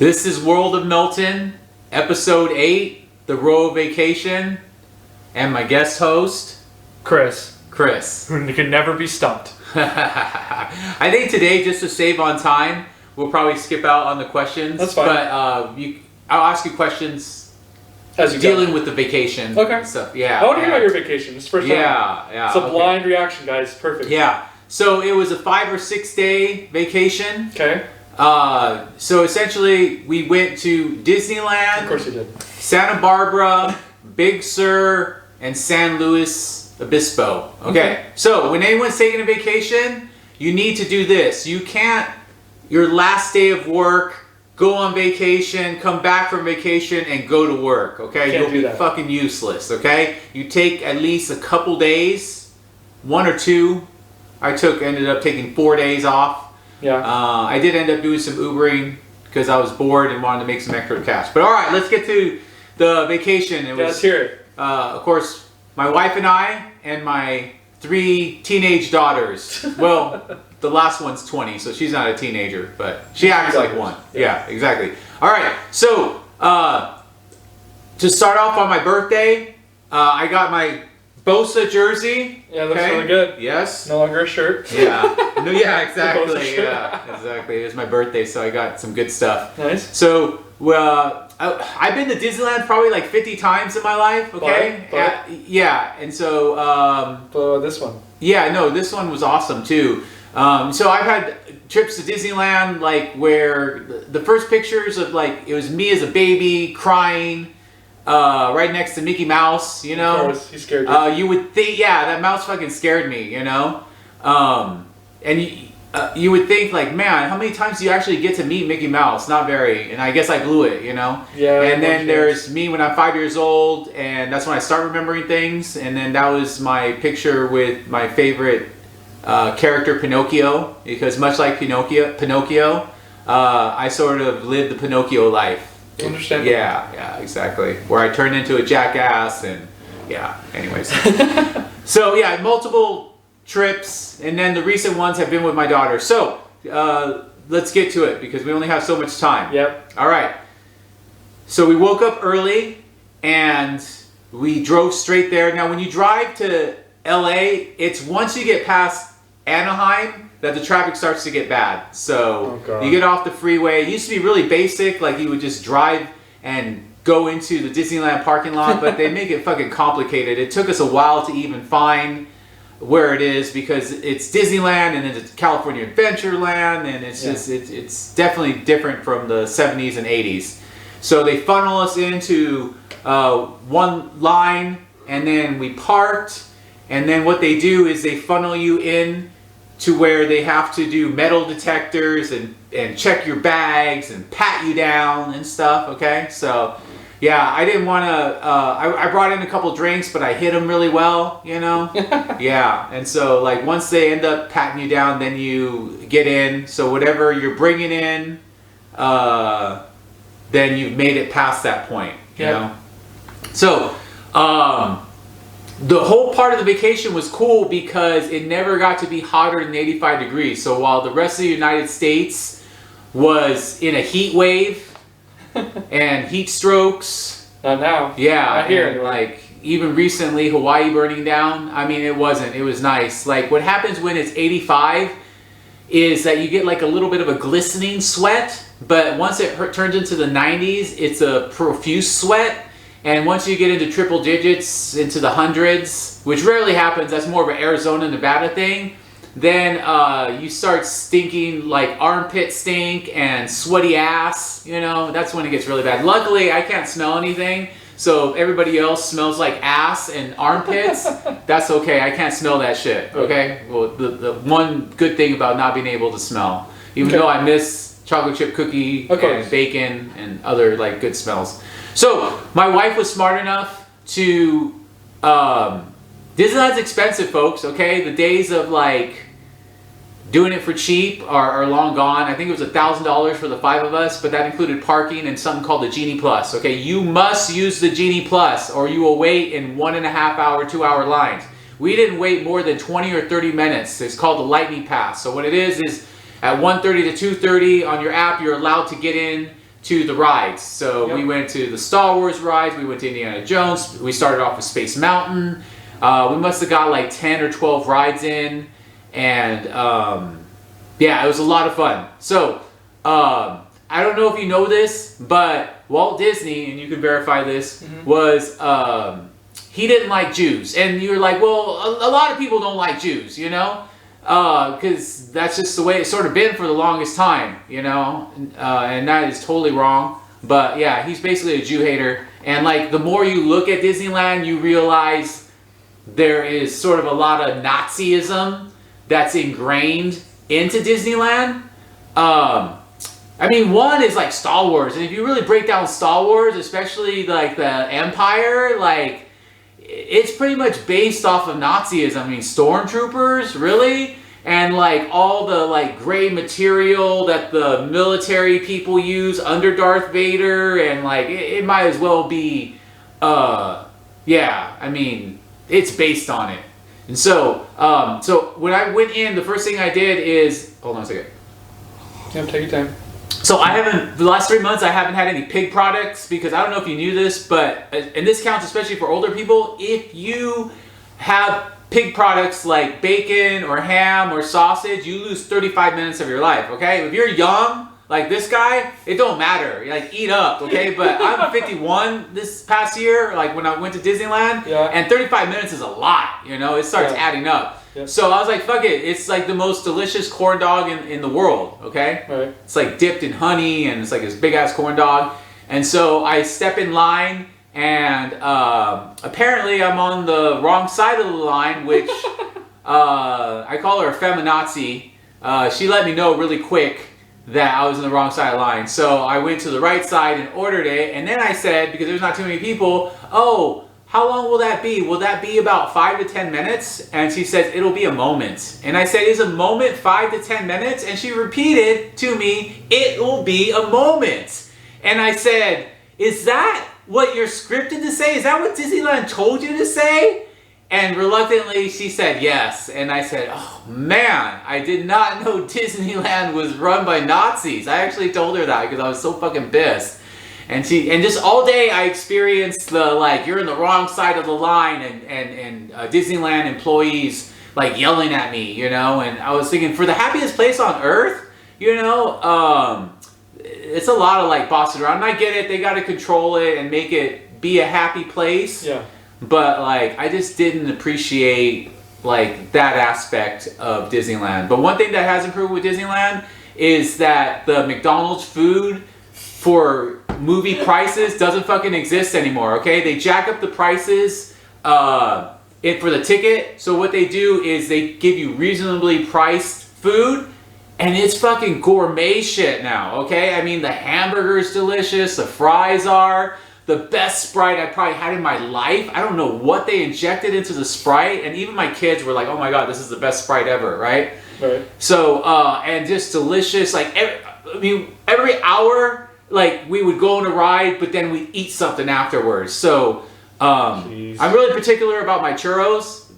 This is World of Milton, Episode 8, The Royal Vacation, and my guest host, Chris. Who can never be stumped. I think today, just to save on time, we'll probably skip out on the questions. That's fine. But I'll ask you questions As you dealing go. with the vacation. Okay. Stuff. Yeah. I want to hear about your vacation. It's the first time. Yeah. It's a blind reaction, guys. Perfect. Yeah. So it was a 5 or 6 day vacation. Okay. So essentially, we went to Disneyland. Of course you did. Santa Barbara, Big Sur, and San Luis Obispo. Okay. So when anyone's taking a vacation, you need to do this. You can't, your last day of work, go on vacation, come back from vacation, and go to work. Okay. You'll be fucking useless. Okay. You take at least a couple days, 1 or 2. I ended up taking 4 days off. Yeah. I did end up doing some Ubering because I was bored and wanted to make some extra cash. But all right, let's get to the vacation. Let's hear it. Of course, my wife and I and my 3 teenage daughters. Well, the last one's 20, so she's not a teenager, but she acts like one. Yeah, exactly. All right, so to start off on my birthday, I got my Bosa jersey. Yeah, looks really good. Yes. No longer a shirt. Yeah. No, yeah, exactly. Bosa shirt. Yeah, exactly. It was my birthday, so I got some good stuff. Nice. So, I've been to Disneyland probably like 50 times in my life. Okay. Yeah, and so. This one. Yeah, no, this one was awesome too. So I've had trips to Disneyland like where the first pictures of like it was me as a baby crying. Right next to Mickey Mouse, you know. Of course, he scared you. You would think, yeah, that mouse fucking scared me, you know. And you would think, like, man, how many times do you actually get to meet Mickey Mouse? Not very. And I guess I blew it, you know. Yeah. And then there's me when I'm 5 years old, and that's when I start remembering things. And then that was my picture with my favorite character, Pinocchio, because much like Pinocchio, I sort of lived the Pinocchio life. Understand? Yeah, exactly. Where I turned into a jackass and yeah, anyways. So yeah, multiple trips, and then the recent ones have been with my daughter. So let's get to it because we only have so much time. Yep. All right. So we woke up early and we drove straight there. Now when you drive to LA, it's once you get past Anaheim that the traffic starts to get bad. So you get off the freeway. It used to be really basic, like you would just drive and go into the Disneyland parking lot, but they make it fucking complicated. It took us a while to even find where it is because it's Disneyland and it's California Adventureland, and it's just it's definitely different from the 70s and 80s. So they funnel us into one line, and then we parked, and then what they do is they funnel you in to where they have to do metal detectors and check your bags and pat you down and stuff, okay? So, yeah, I didn't want to, I brought in a couple drinks, but I hid them really well, you know? Yeah, and so, like, once they end up patting you down, then you get in. So whatever you're bringing in, then you've made it past that point, you know? So, the whole part of the vacation was cool because it never got to be hotter than 85 degrees. So while the rest of the United States was in a heat wave and heat strokes. Not now. Yeah. Not here. Like even recently, Hawaii burning down. I mean, it wasn't. It was nice. Like what happens when it's 85 is that you get like a little bit of a glistening sweat. But once it turns into the 90s, it's a profuse sweat. And once you get into triple digits, into the hundreds, which rarely happens, that's more of an Arizona, Nevada thing, then you start stinking like armpit stink and sweaty ass, you know, that's when it gets really bad. Luckily, I can't smell anything, so if everybody else smells like ass and armpits, that's okay, I can't smell that shit, okay? Well, the one good thing about not being able to smell, even though I miss chocolate chip cookie and bacon and other like good smells. So, my wife was smart enough to, Disneyland's expensive, folks, okay? The days of, like, doing it for cheap are long gone. I think it was $1,000 for the 5 of us, but that included parking and something called the Genie Plus, okay? You must use the Genie Plus, or you will wait in 1.5 hour, 2 hour lines. We didn't wait more than 20 or 30 minutes. It's called the Lightning Pass. So what it is at 1:30 to 2:30 on your app, you're allowed to get in to the rides. So Yep. we went to the Star Wars rides, we went to Indiana Jones, we started off with Space Mountain. We must have got like 10 or 12 rides in, and yeah, it was a lot of fun. So I don't know if you know this, but Walt Disney, and you can verify this, was he didn't like Jews. And you're like, well, a lot of people don't like Jews, you know? Because that's just the way it's sort of been for the longest time, you know? And that is totally wrong. But yeah, he's basically a Jew hater. And like, the more you look at Disneyland, you realize there is sort of a lot of Nazism that's ingrained into Disneyland. I mean, one is like Star Wars, and if you really break down Star Wars, especially like the Empire, like it's pretty much based off of Nazism. I mean, stormtroopers, really, and like all the like gray material that the military people use under Darth Vader, and like it might as well be, yeah. I mean, it's based on it. And so, so when I went in, the first thing I did is, hold on a second. Yeah, take your time. So I haven't, the last 3 months I haven't had any pig products, because I don't know if you knew this, but, and this counts especially for older people, if you have pig products like bacon or ham or sausage, you lose 35 minutes of your life, okay? If you're young, like this guy, it don't matter, like eat up, okay? But I'm 51 this past year, like when I went to Disneyland, and 35 minutes is a lot, you know? It starts adding up. Yep. So I was like, fuck it. It's like the most delicious corn dog in the world, okay? Right. It's like dipped in honey, and it's like this big ass corn dog. And so I step in line, and apparently I'm on the wrong side of the line, which I call her a feminazi. She let me know really quick that I was on the wrong side of the line. So I went to the right side and ordered it. And then I said, because there's not too many people, oh, how long will that be? Will that be about 5 to 10 minutes? And she says, it'll be a moment. And I said, is a moment 5 to 10 minutes? And she repeated to me, it will be a moment. And I said, is that what you're scripted to say? Is that what Disneyland told you to say? And reluctantly, she said yes. And I said, oh man, I did not know Disneyland was run by Nazis. I actually told her that because I was so fucking pissed. And just all day I experienced the, like, you're in the wrong side of the line, and Disneyland employees like yelling at me, you know, and I was thinking, for the happiest place on earth, you know, it's a lot of like bossing around. And I get it, they got to control it and make it be a happy place. Yeah. But like, I just didn't appreciate like that aspect of Disneyland. But one thing that has improved with Disneyland is that the McDonald's food for movie prices doesn't fucking exist anymore, okay? They jack up the prices for the ticket. So what they do is they give you reasonably priced food, and it's fucking gourmet shit now, okay? I mean, the hamburger's delicious, the fries are. The best Sprite I probably had in my life. I don't know what they injected into the Sprite, and even my kids were like, oh my god, this is the best Sprite ever, right? Right. So, and just delicious, like, every hour, like, we would go on a ride, but then we'd eat something afterwards. So, I'm really particular about my churros,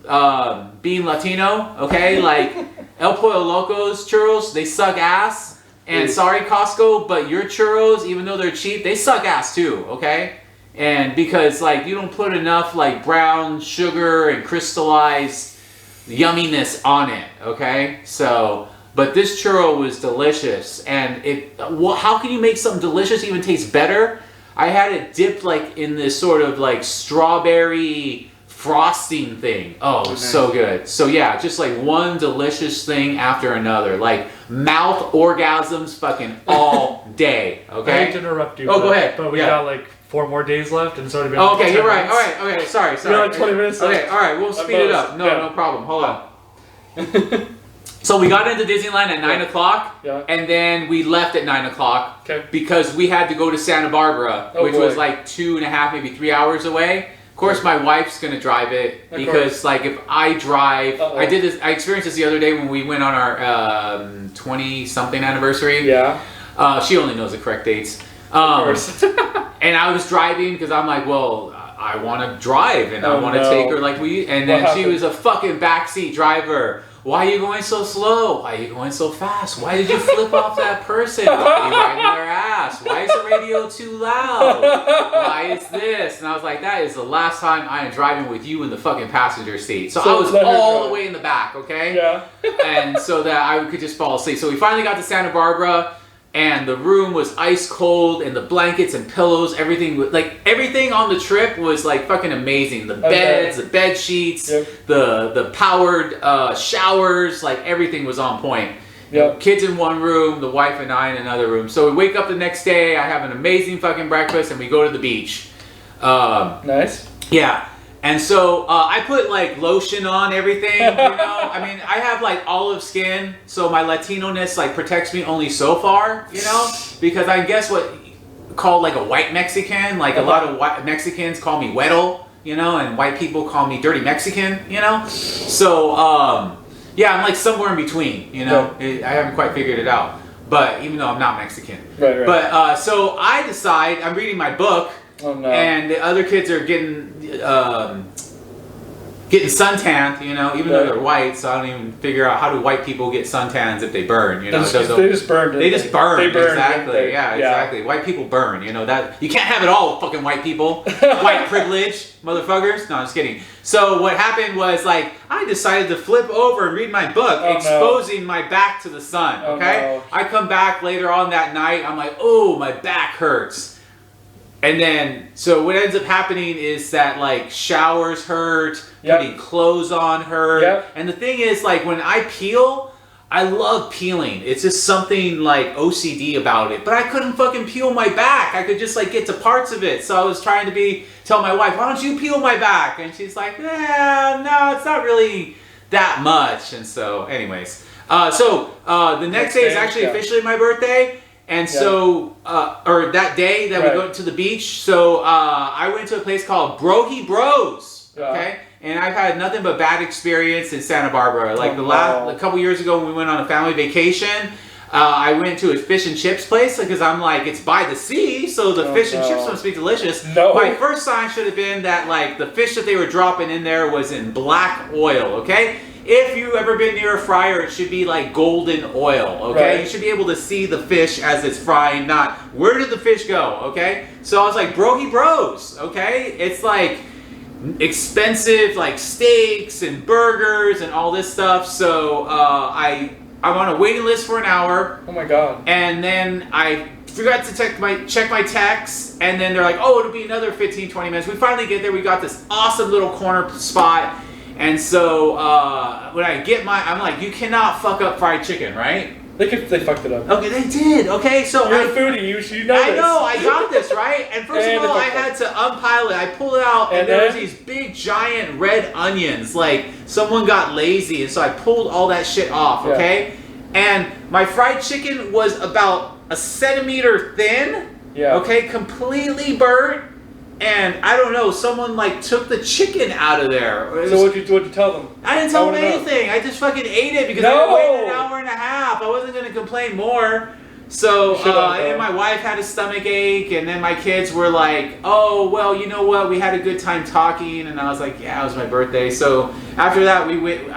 being Latino, okay? Like, El Pollo Loco's churros, they suck ass. And sorry, Costco, but your churros, even though they're cheap, they suck ass too, okay? And because, like, you don't put enough, like, brown sugar and crystallized yumminess on it, okay? So, but this churro was delicious. And how can you make something delicious even taste better? I had it dipped, like, in this sort of, like, strawberry frosting thing. Oh, nice. So good. So yeah, just like one delicious thing after another, like mouth orgasms fucking all day. Okay. I hate to interrupt you. Oh, go ahead. But we got like 4 more days left, and it's already been. Oh, okay, you're right. Minutes. All right. Okay, sorry. We got like 20 minutes left. Okay, all right. We'll speed it up. No problem. Hold on. So we got into Disneyland at 9 o'clock, and then we left at 9 o'clock because we had to go to Santa Barbara, which was like 2.5, maybe 3 hours away. Of course, my wife's gonna drive it because, like, if I drive, I did this. I experienced this the other day when we went on our 20-something anniversary. Yeah. She only knows the correct dates. Of course. And I was driving because I'm like, well, I want to drive and I want to take her like we. And then she was a fucking backseat driver. why are you going so slow? Why are you going so fast? Why did you flip off that person? Why are you riding their ass? Why is the radio too loud? Why is this? And I was like, that is the last time I am driving with you in the fucking passenger seat. So I was all the way in the back, okay? Yeah. And so that I could just fall asleep. So we finally got to Santa Barbara. And the room was ice cold, and the blankets and pillows, everything on the trip was like fucking amazing. The beds, the bed sheets, the powered showers, like everything was on point. Yep. Kids in one room, the wife and I in another room. So we wake up the next day, I have an amazing fucking breakfast, and we go to the beach. Nice. Yeah. And so I put like lotion on everything, you know. I mean, I have like olive skin, so my Latino-ness like protects me only so far, you know, because I guess what called like a white Mexican, like a lot of white Mexicans call me güero, you know, and white people call me dirty Mexican, you know. So yeah, I'm like somewhere in between, you know. I haven't quite figured it out, but even though I'm not Mexican, right. But so I decide I'm reading my book. Oh, no. And the other kids are getting suntanned, you know, even though they're white. So I don't even figure out how do white people get suntans if they burn, you know. They just burn. They just burn. They burn, exactly. Yeah, exactly. White people burn. You know that you can't have it all, fucking white people. White privilege, motherfuckers. No, I'm just kidding. So what happened was like I decided to flip over and read my book, exposing my back to the sun. Okay. I come back later on that night. I'm like, oh, my back hurts. And then, so what ends up happening is that like showers hurt, putting clothes on hurt. And the thing is like when I peel, I love peeling. It's just something like OCD about it. But I couldn't fucking peel my back. I could just like get to parts of it. So I was trying to tell my wife, why don't you peel my back? And she's like, no, it's not really that much. And so anyways, the next day is actually officially my birthday. And so, or that day that we go to the beach, so I went to a place called Brogy Bros, okay? And I've had nothing but bad experience in Santa Barbara. Like a couple years ago when we went on a family vacation, I went to a fish and chips place because I'm like, it's by the sea, so the fish and chips must be delicious. My first sign should have been that like the fish that they were dropping in there was in black oil, okay? If you've ever been near a fryer, it should be like golden oil, okay? You should be able to see the fish as it's frying, not where did the fish go, okay? So I was like, Brogy Bros, okay? It's like expensive like steaks and burgers and all this stuff. So I'm on a waiting list for an hour. Oh my God. And then I forgot to check my texts, and then they're like, oh, it'll be another 15, 20 minutes. We finally get there. We got this awesome little corner spot. And so when I get I'm like, you cannot fuck up fried chicken, right? They fucked it up. Okay, they did. Okay, so you're a foodie. You know this. I know. I got this right. And first of all, I had to unpile it. I pulled it out, and there was these big, giant red onions. Like someone got lazy, and so I pulled all that shit off. Okay, and my fried chicken was about a centimeter thin. Yeah. Okay, completely burnt. And I don't know, someone like took the chicken out of there. So what'd you tell them? I didn't tell them anything. I just fucking ate it because I waited an hour and a half. I wasn't going to complain more. So, and my wife had a stomach ache, and then my kids were like, oh, well, you know what? We had a good time talking. And I was like, yeah, it was my birthday. So after that, we went,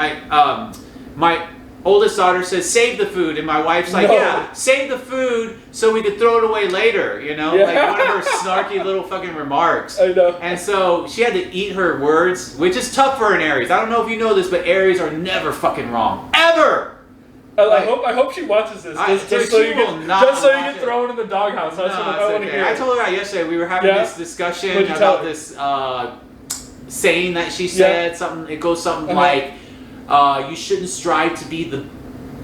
my oldest daughter says, save the food. And my wife's like, yeah, save the food so we could throw it away later, you know? Like one of her snarky little fucking remarks. I know. And so she had to eat her words, which is tough for an Aries. I don't know if you know this, but Aries are never fucking wrong. Ever! I hope she watches this. Just so you get thrown in the doghouse. That's what I want to hear. I told her that yesterday. We were having this discussion about this saying that she said. Something. It goes something like, you shouldn't strive to be the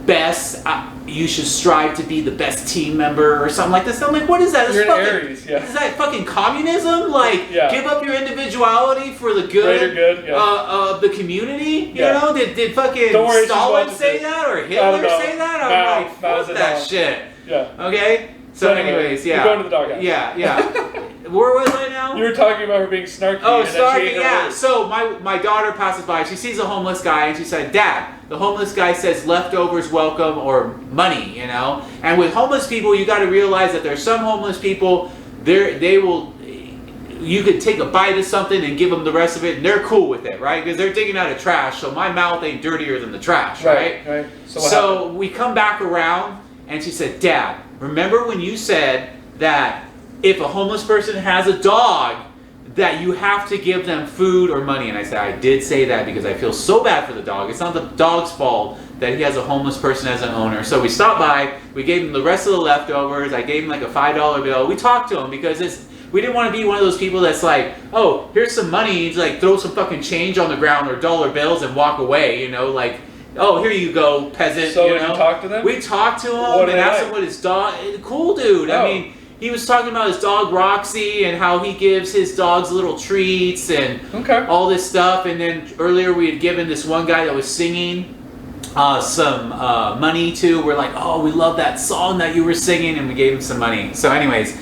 best. You should strive to be the best team member or something like this. I'm like, what is that? You're an Aries, Is that fucking communism? Like, give up your individuality for the good, of the community? You know? Did fucking Stalin say that or Hitler say that? I'm like, fuck that shit. Yeah. Okay? So anyways, You're going to the doghouse. Yeah. Where was I now? You were talking about her being snarky. Oh, snarky, yeah. So my daughter passes by. She sees a homeless guy, and she said, Dad, the homeless guy says leftovers welcome or money, you know? And with homeless people, you got to realize that there's some homeless people, they will you could take a bite of something and give them the rest of it, and they're cool with it, right? Because they're digging out of trash, so my mouth ain't dirtier than the trash, right? Right. So we come back around, and she said, Dad, remember when you said that if a homeless person has a dog, that you have to give them food or money? And I said, I did say that because I feel so bad for the dog. It's not the dog's fault that he has a homeless person as an owner. So we stopped by, we gave him the rest of the leftovers, I gave him like a $5 bill. We talked to him because we didn't want to be one of those people that's like, oh, here's some money, he's like throw some fucking change on the ground or dollar bills and walk away, you know, like, oh, here you go, peasant. So you you talked to them? We talked to him and asked him what his dog, cool dude. I mean, he was talking about his dog Roxy and how he gives his dogs little treats and all this stuff. And then earlier we had given this one guy that was singing some money to. We're like, oh, we love that song that you were singing, and we gave him some money. So anyways,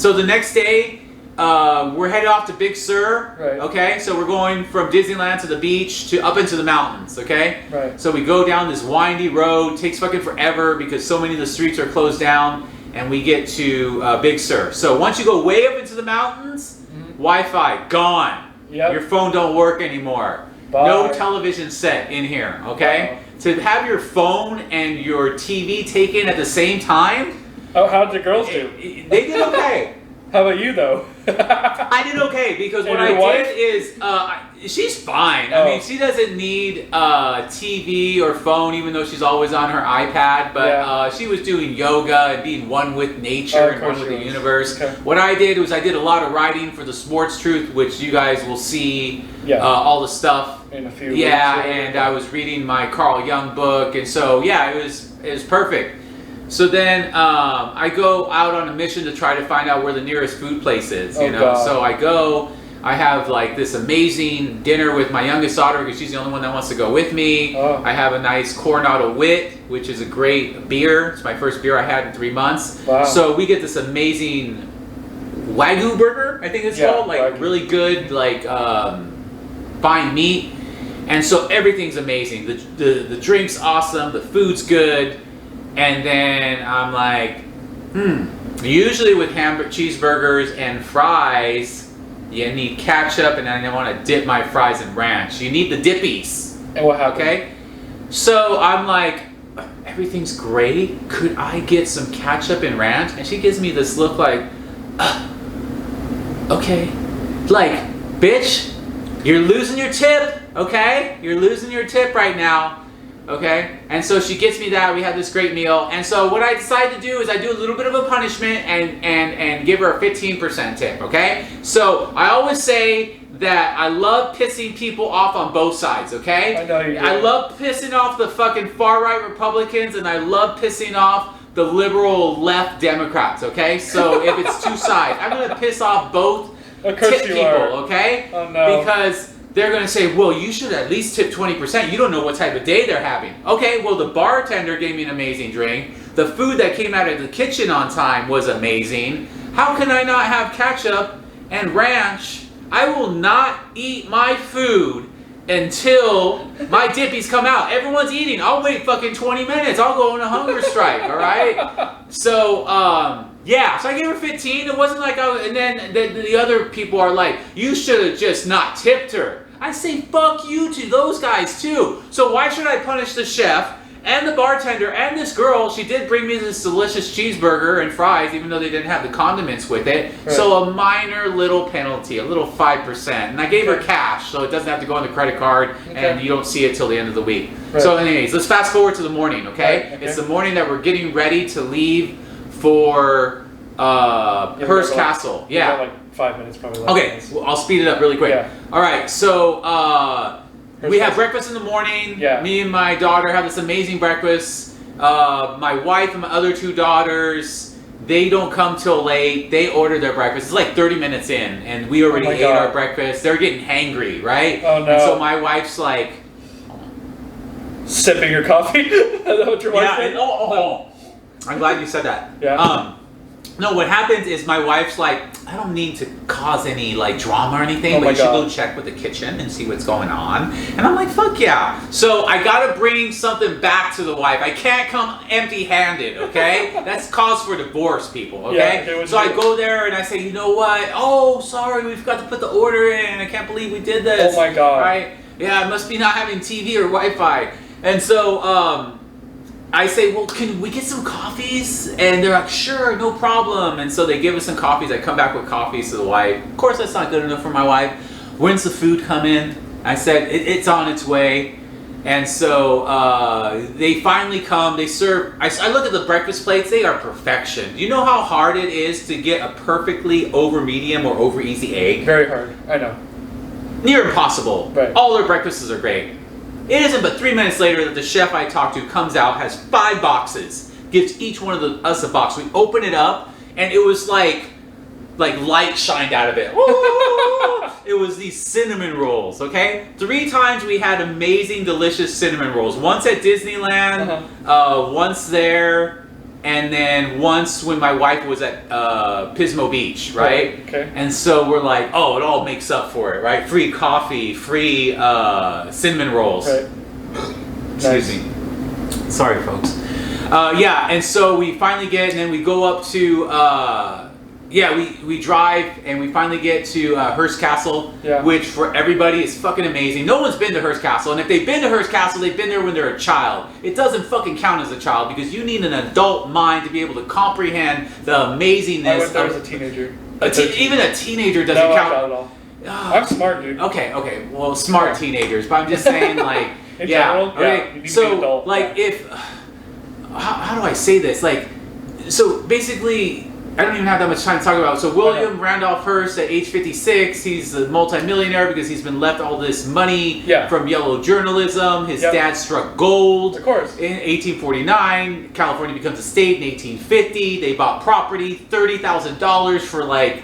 so the next day we're headed off to Big Sur. Right. Okay, so we're going from Disneyland to the beach to up into the mountains. Okay. Right. So we go down this windy road. Takes fucking forever because so many of the streets are closed down. And we get to Big Sur. So once you go way up into the mountains, Wi-Fi gone. Yep. Your phone don't work anymore. Bye. No television set in here, okay? To have your phone and your TV taken at the same time. Oh, how'd the girls do? They did okay. How about you though? I did okay because what I did is she's fine. I mean, she doesn't need TV or phone, even though she's always on her iPad. But she was doing yoga and being one with nature and one with the universe. Okay. What I did was I did a lot of writing for the Sports Truth, which you guys will see all the stuff in a few. Yeah, and I was reading my Carl Jung book, and so yeah, it was perfect. So then I go out on a mission to try to find out where the nearest food place is, you know. God. So I go, I have like this amazing dinner with my youngest daughter because she's the only one that wants to go with me. I have a nice Coronado Wit, which is a great beer. It's my first beer I had in 3 months. Wow. So we get this amazing Wagyu burger, I think it's called, like Wagyu. Really good, like fine meat. And so everything's amazing. The drink's awesome, the food's good. And then I'm like, usually with cheeseburgers and fries, you need ketchup, and I want to dip my fries in ranch. You need the dippies. And what happened? Okay? So I'm like, everything's great. Could I get some ketchup and ranch? And she gives me this look like, okay. Like, bitch, you're losing your tip, okay? You're losing your tip right now. Okay, and so she gets me that. We had this great meal, and so what I decided to do is I do a little bit of a punishment and give her a 15% tip. Okay, so I always say that I love pissing people off on both sides. Okay, I know you do. I love pissing off the fucking far right Republicans, and I love pissing off the liberal left Democrats. Okay, so if it's two sides, I'm gonna piss off both tip people. Okay, oh no, because they're going to say, well, you should at least tip 20%. You don't know what type of day they're having. Okay, well, the bartender gave me an amazing drink. The food that came out of the kitchen on time was amazing. How can I not have ketchup and ranch? I will not eat my food until my dippies come out. Everyone's eating. I'll wait fucking 20 minutes. I'll go on a hunger strike, all right? So, yeah, so I gave her 15. It wasn't like I was, and then the other people are like, you should have just not tipped her. I say, fuck you to those guys too. So why should I punish the chef and the bartender and this girl? She did bring me this delicious cheeseburger and fries, even though they didn't have the condiments with it. Right. So a minor little penalty, a little 5%. And I gave her cash, so it doesn't have to go on the credit card, and you don't see it till the end of the week. Right. So anyways, let's fast forward to the morning, okay? It's the morning that we're getting ready to leave for Hearst Castle. Yeah. Like 5 minutes probably. Okay, well, I'll speed it up really quick. Yeah. All right, so we have breakfast in the morning. Yeah. Me and my daughter have this amazing breakfast. My wife and my other two daughters, they don't come till late. They order their breakfast. It's like 30 minutes in, and we already ate our breakfast. They're getting hangry, right? Oh, no. And so my wife's like... Sipping your coffee? Is that what your wife said? I'm glad you said that. Yeah. No, what happens is my wife's like, I don't need to cause any like drama or anything, but my you should God. go check with the kitchen and see what's going on. And I'm like, fuck yeah. So I gotta bring something back to the wife. I can't come empty-handed, okay? That's cause for divorce, people, okay? Yeah, okay, so I go there and I say, you know what? Oh, sorry, we forgot to put the order in. I can't believe we did this. Oh my God. Right? Yeah, it must be not having TV or Wi-Fi. And so, I say, well, can we get some coffees? And they're like, sure, no problem. And so they give us some coffees. I come back with coffees to the wife. Of course, that's not good enough for my wife. When's the food come in? I said, it's on its way. And so they finally come. They serve. I look at the breakfast plates. They are perfection. Do you know how hard it is to get a perfectly over medium or over easy egg? Very hard. I know. Near impossible. Right. All their breakfasts are great. It isn't but 3 minutes later that the chef I talked to comes out, has 5 boxes, gives each one of us a box. We open it up, and it was like light shined out of it. It was these cinnamon rolls, okay? 3 times we had amazing, delicious cinnamon rolls. Once at Disneyland, once there, and then once when my wife was at Pismo Beach, right? Okay. And so we're like, oh, it all makes up for it, right? Free coffee, free cinnamon rolls. Right. Excuse me. Sorry, folks. Yeah, and so we finally get, and then we go up to, we drive, and we finally get to Hearst Castle, which for everybody is fucking amazing. No one's been to Hearst Castle, and if they've been to Hearst Castle, they've been there when they're a child. It doesn't fucking count as a child, because you need an adult mind to be able to comprehend the amazingness. I went there as a teenager. Even a teenager doesn't no, count. Not at all. I'm smart, dude. Okay, well, smart teenagers, but I'm just saying, like, In general, okay, you need to so, be adult. like, if, how do I say this? Like, so basically, I don't even have that much time to talk about it. So William Randolph Hearst at age 56, he's a multimillionaire because he's been left all this money from yellow journalism. His dad struck gold. Of course. In 1849, California becomes a state. In 1850, they bought property, $30,000 for like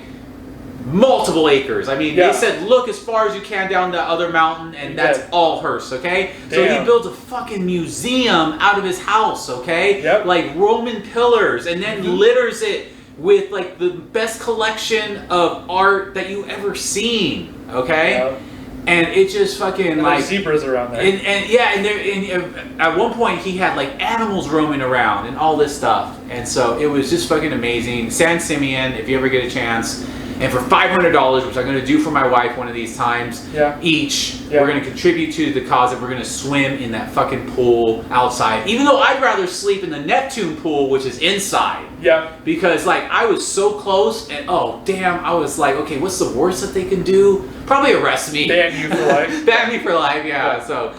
multiple acres. I mean, they said, look as far as you can down that other mountain, and that's all Hearst, okay? So he builds a fucking museum out of his house, okay? Like Roman pillars, and then litters it with like the best collection of art that you ever seen, okay? And it just fucking and like zebras around there. And at one point he had like animals roaming around and all this stuff, and so it was just fucking amazing. San Simeon, if you ever get a chance. And for $500, which I'm going to do for my wife one of these times, each, we're going to contribute to the cause, and we're going to swim in that fucking pool outside. Even though I'd rather sleep in the Neptune pool, which is inside. Because, like, I was so close, and oh, damn, I was like, okay, what's the worst that they can do? Probably arrest me. Ban you for life. Ban me for life, So,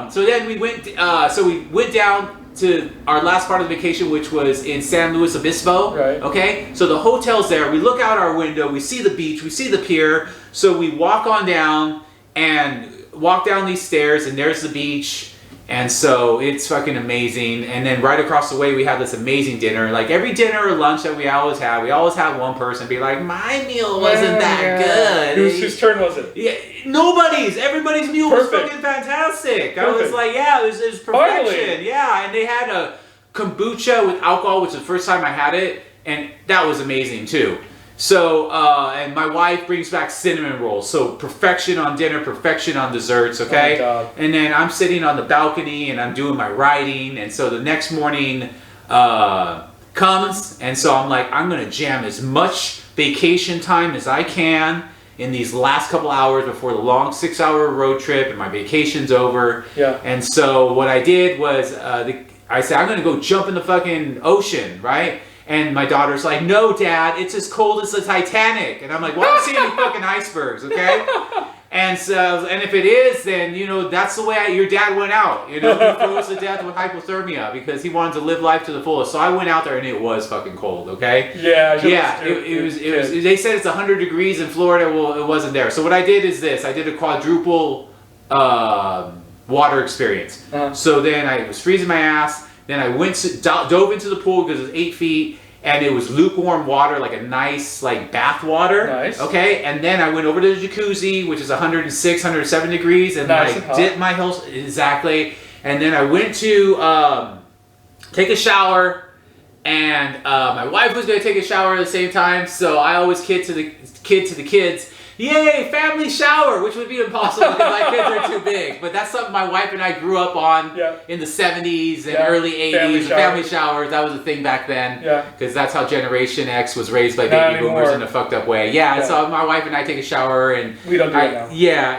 so then we went down to our last part of the vacation, which was in San Luis Obispo. Okay, so the hotel's there. We look out our window. We see the beach. We see the pier. So we walk on down and walk down these stairs, and there's the beach. And so it's fucking amazing. And then right across the way, we have this amazing dinner. Like every dinner or lunch that we always have one person be like, my meal wasn't that good. Whose turn was it? Yeah, nobody's. Everybody's meal was fucking fantastic. I was like, yeah, it was perfection. Finally. Yeah, and they had a kombucha with alcohol, which is the first time I had it, and that was amazing too. So, and my wife brings back cinnamon rolls. So perfection on dinner, perfection on desserts, okay? Oh my God. And then I'm sitting on the balcony and I'm doing my writing. And so the next morning comes, and so I'm like, I'm going to jam as much vacation time as I can in these last couple hours before the long 6-hour road trip and my vacation's over. And so what I did was, I said, I'm going to go jump in the fucking ocean, right? And my daughter's like, no, Dad, it's as cold as the Titanic. And I'm like, well, I don't see any fucking icebergs, okay? And so, and if it is, then, you know, that's the way your dad went out. You know, he froze to death with hypothermia because he wanted to live life to the fullest. So I went out there and it was fucking cold, okay? It was, they said it's 100 degrees in Florida. Well, it wasn't there. So what I did is this. I did a quadruple water experience. So then I was freezing my ass. Then I dove into the pool because it was 8 feet, and it was lukewarm water, like a nice, like bath water. Okay, and then I went over to the jacuzzi, which is 106, 107 degrees, and I dipped my heels and then I went to take a shower, and my wife was gonna take a shower at the same time, so I always kid to the kids, yay, family shower, which would be impossible because my kids are too big. But that's something my wife and I grew up on in the 70s and early 80s. Family showers, that was a thing back then. Because that's how Generation X was raised by baby boomers in a fucked up way. And so my wife and I take a shower, and we don't do it now.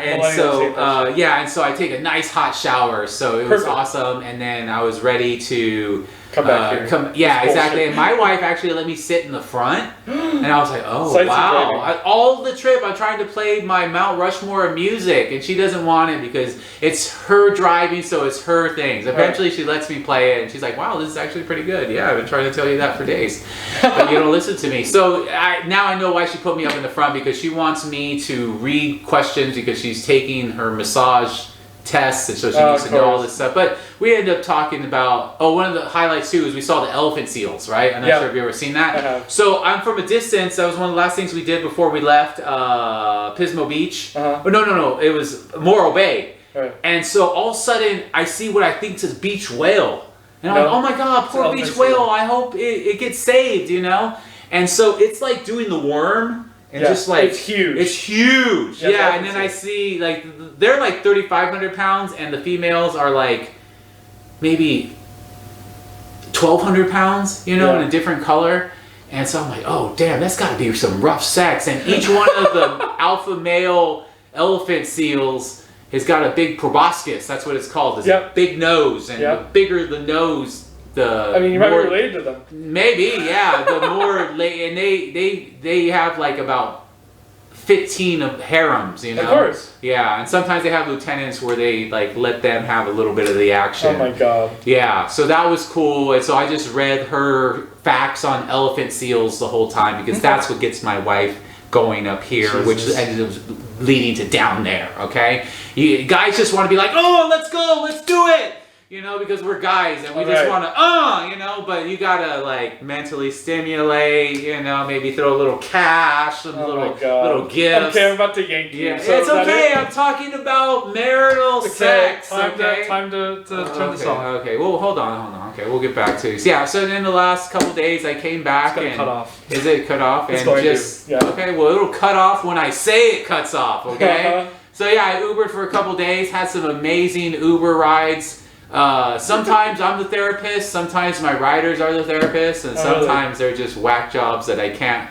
And so I take a nice hot shower. So it was awesome, and then I was ready to come back here. Exactly. And my wife actually let me sit in the front, and I was like, oh wow! All the trip, I'm trying to play my Mount Rushmore of music, and she doesn't want it because it's her driving, so it's her things. Eventually, she lets me play it, and she's like, wow, this is actually pretty good. Yeah, I've been trying to tell you that for days, but you don't listen to me. So now I know why she put me up in the front, because she wants me to read questions because she's taking her massage tests, and so she needs to know all this stuff. But we ended up talking about, one of the highlights too is we saw the elephant seals, right? I'm not sure if you've ever seen that. I have. So I'm from a distance. That was one of the last things we did before we left Pismo Beach. Oh, no, it was Morro Bay. Right. And so all of a sudden I see what I think is beach whale, and I'm like, oh my god, poor beach whale, I hope it gets saved, you know. And so it's like doing the worm. And just like it's huge. It's huge. And then I see like they're like 3,500 pounds, and the females are like maybe 1,200 pounds, you know, in a different color. And so I'm like, oh damn, that's got to be some rough sex. And each one of the alpha male elephant seals has got a big proboscis. That's what it's called. This big nose, and the bigger the nose, you might be related to them. Maybe, yeah. The more, and they have like about 15 of harems, you know. Of course. Yeah, and sometimes they have lieutenants where they like let them have a little bit of the action. Oh my god. Yeah, so that was cool, and so I just read her facts on elephant seals the whole time, because that's what gets my wife going up here, which ended up leading to down there. Okay, guys just want to be like, oh, let's go, let's do it. You know, because we're guys and we just want to, you know, but you gotta like mentally stimulate, you know, maybe throw a little cash, some little gifts. Okay, I'm about to yank you. Yeah, so it's okay. I'm talking about marital sex. Time to turn this off. Okay, well, hold on. Okay, we'll get back to this. Yeah, so in the last couple days, I came back and cut off. Is it cut off? It's and going just to. Okay. Well, it'll cut off when I say it cuts off. Okay. So yeah, I Ubered for a couple days. Had some amazing Uber rides. Sometimes I'm the therapist, sometimes my riders are the therapists, and sometimes they're just whack jobs that I can't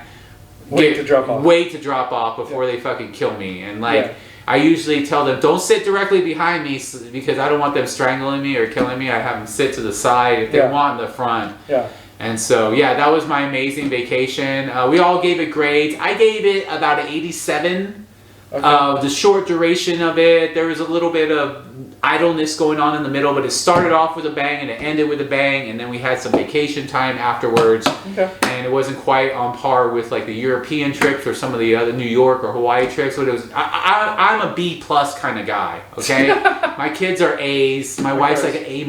wait to drop off before they fucking kill me. And like I usually tell them, don't sit directly behind me, because I don't want them strangling me or killing me. I have them sit to the side if they want in the front. And so that was my amazing vacation. We all gave it grades. I gave it about an 87. The short duration of it, there was a little bit of idleness going on in the middle, but it started off with a bang and it ended with a bang, and then we had some vacation time afterwards. And it wasn't quite on par with like the European trips or some of the other New York or Hawaii trips, but it was I'm a B+ kind of guy. Okay. My kids are A's, my wife's like an A-,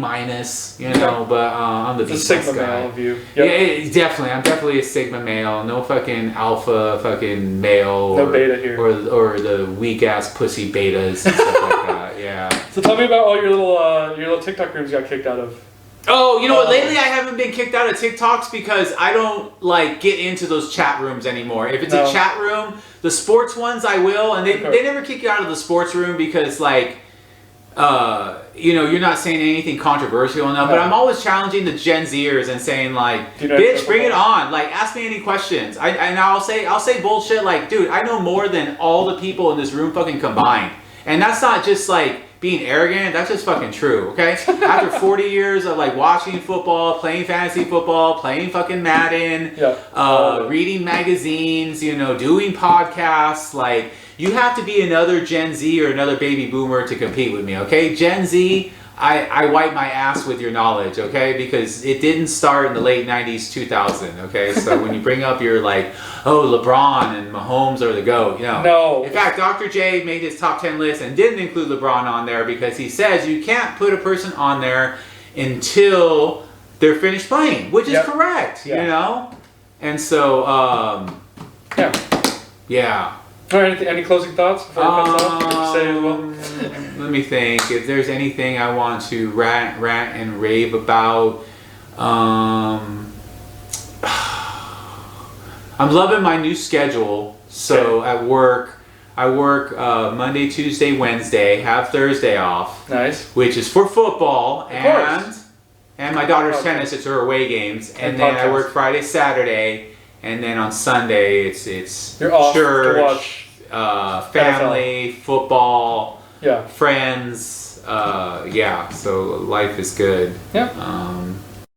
you know, but I'm the B+ Sigma guy. male of you. Definitely, I'm definitely a Sigma male. No fucking alpha fucking male, no beta here, or the weak ass pussy betas and stuff like that. So tell me about all your little TikTok rooms you got kicked out of. Oh, you know what? Lately I haven't been kicked out of TikToks because I don't like get into those chat rooms anymore. If it's a chat room, the sports ones I will, and they never kick you out of the sports room because like, you know, you're not saying anything controversial enough. But I'm always challenging the Gen Zers and saying like, bitch, bring it on. Like, ask me any questions. I'll say bullshit like, dude, I know more than all the people in this room fucking combined. And that's not just like being arrogant, that's just fucking true, okay? After 40 years of like watching football, playing fantasy football, playing fucking Madden, reading magazines, you know, doing podcasts, like you have to be another Gen Z or another baby boomer to compete with me, okay? Gen Z, I wipe my ass with your knowledge, okay? Because it didn't start in the late 90s, 2000, okay? So when you bring up your like, oh, LeBron and Mahomes are the GOAT, you know. No. In fact, Dr. J made his top 10 list and didn't include LeBron on there because he says you can't put a person on there until they're finished playing, which is correct, you know? And so, yeah. All right, any closing thoughts before we cut off? Say as well. Let me think. If there's anything I want to rant and rave about, I'm loving my new schedule. So at work, I work Monday, Tuesday, Wednesday, have Thursday off. Nice. Which is for football Of course. and my daughter's tennis. It's her away games, and then I work Friday, Saturday, and then on Sunday it's You're off church, to watch family, football, Yeah. friends. So life is good. Yeah.